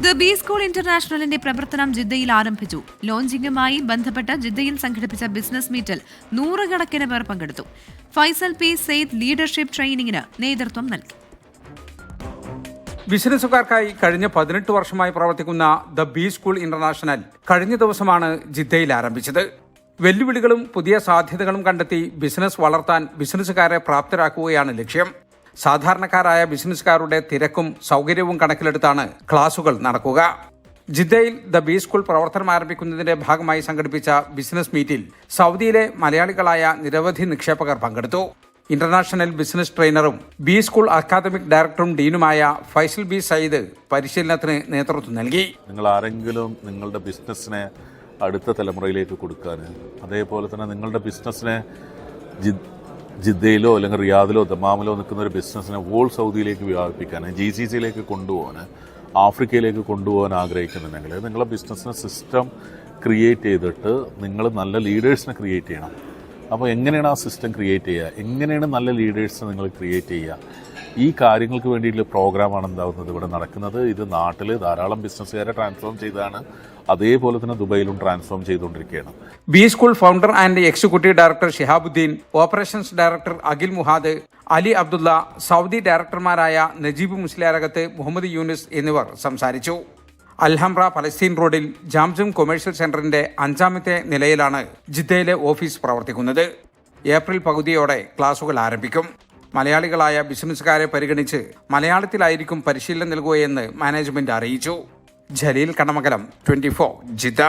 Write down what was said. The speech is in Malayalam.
ദ ബി സ്കൂൾ ഇന്റർനാഷണലിന്റെ പ്രവർത്തനം ജിദ്ദയിൽ ആരംഭിച്ചു. ലോഞ്ചിംഗുമായി ബന്ധപ്പെട്ട് ജിദ്ദയിൽ സംഘടിപ്പിച്ച ബിസിനസ് മീറ്റിൽ 100 കണക്കിന് പേർ പങ്കെടുത്തു. ഫൈസൽ പി സെയ്ദ് ലീഡർഷിപ്പ് ട്രെയിനിങ്ങിന് നേതൃത്വം നൽകി. ബിസിനസ്സുകാർക്കായി കഴിഞ്ഞ 18 വർഷമായി പ്രവർത്തിക്കുന്ന ദ ബി സ്കൂൾ ഇന്റർനാഷണൽ കഴിഞ്ഞ ദിവസമാണ് ജിദ്ദയിൽ ആരംഭിച്ചത്. വെല്ലുവിളികളും പുതിയ സാധ്യതകളും കണ്ടെത്തി ബിസിനസ് വളർത്താൻ ബിസിനസ്സുകാരെ പ്രാപ്തരാക്കുകയാണ് ലക്ഷ്യം. സാധാരണക്കാരായ ബിസിനസ്സുകാരുടെ തിരക്കും സൗകര്യവും കണക്കിലെടുത്താണ് ക്ലാസുകൾ നടക്കുക. ജിദ്ദയിൽ ദ ബി സ്കൂൾ പ്രവർത്തനം ആരംഭിക്കുന്നതിന്റെ ഭാഗമായി സംഘടിപ്പിച്ച ബിസിനസ് മീറ്റിൽ സൗദിയിലെ മലയാളികളായ നിരവധി നിക്ഷേപകർ പങ്കെടുത്തു. ഇന്റർനാഷണൽ ബിസിനസ് ട്രെയിനറും ബി സ്കൂൾ അക്കാദമിക് ഡയറക്ടറും ഡീനുമായ ഫൈസൽ ബി സയ്യിദ് പരിശീലനത്തിന് നേതൃത്വം നൽകി. നിങ്ങൾ ആരെങ്കിലും നിങ്ങളുടെ ബിസിനസ്സിനെ അടുത്ത തലമുറയിലേക്ക് കൊടുക്കാൻ, അതേപോലെ തന്നെ നിങ്ങളുടെ ബിസിനസ്സിനെ ജിദ്ദയിലോ അല്ലെങ്കിൽ റിയാദിലോ ദമാമിലോ നിൽക്കുന്ന ഒരു ബിസിനസ്സിനെ വോൾ സൗദിയിലേക്ക് വ്യാപിപ്പിക്കാൻ, GCCയിലേക്ക് കൊണ്ടുപോകാൻ, ആഫ്രിക്കയിലേക്ക് കൊണ്ടുപോകാൻ ആഗ്രഹിക്കുന്നുണ്ടെങ്കിൽ നിങ്ങളുടെ ബിസിനസ്സിന് സിസ്റ്റം ക്രിയേറ്റ് ചെയ്തിട്ട് നിങ്ങൾ നല്ല ലീഡേഴ്സിനെ ക്രിയേറ്റ് ചെയ്യണം. അപ്പോൾ എങ്ങനെയാണ് ആ സിസ്റ്റം ക്രിയേറ്റ് ചെയ്യുക, എങ്ങനെയാണ് നല്ല ലീഡേഴ്സിനെ നിങ്ങൾ ക്രിയേറ്റ് ചെയ്യുക, ഈ കാര്യങ്ങൾക്ക് വേണ്ടിയിട്ടുള്ള പ്രോഗ്രാമാണ് എന്താവുന്നത് ഇവിടെ നടക്കുന്നത്. ഇത് നാട്ടിൽ ധാരാളം ബിസിനസ്സുകാരെ ട്രാൻസ്ഫോം ചെയ്താണ്, അതേപോലെ തന്നെ ദുബൈയിലും ട്രാൻസ്ഫോം ചെയ്തുകൊണ്ടിരിക്കുകയാണ്. B school founder and executive director Shihabuddin, operations director Akhil Muhad, Ali Abdulla, Saudi ഡയറക്ടർമാരായ നജീബ് മുസ്ലിയാരകത്ത്, മുഹമ്മദ് യൂനിസ് എന്നിവർ സംസാരിച്ചു. അൽഹംറ പലസ്തീൻ റോഡിൽ ജാംസം കൊമേഴ്ഷ്യൽ സെന്ററിന്റെ 5ാമത്തെ നിലയിലാണ് ജിദ്ദയിലെ ഓഫീസ് പ്രവർത്തിക്കുന്നത്. ഏപ്രിൽ പകുതിയോടെ ക്ലാസുകൾ ആരംഭിക്കും. മലയാളികളായ ബിസിനസ്സുകാരെ പരിഗണിച്ച് മലയാളത്തിലായിരിക്കും പരിശീലനം നൽകുകയെന്ന് മാനേജ്മെന്റ് അറിയിച്ചു. ജലീൽ കണ്ണമംഗലം, 24 ജിദ്ദ.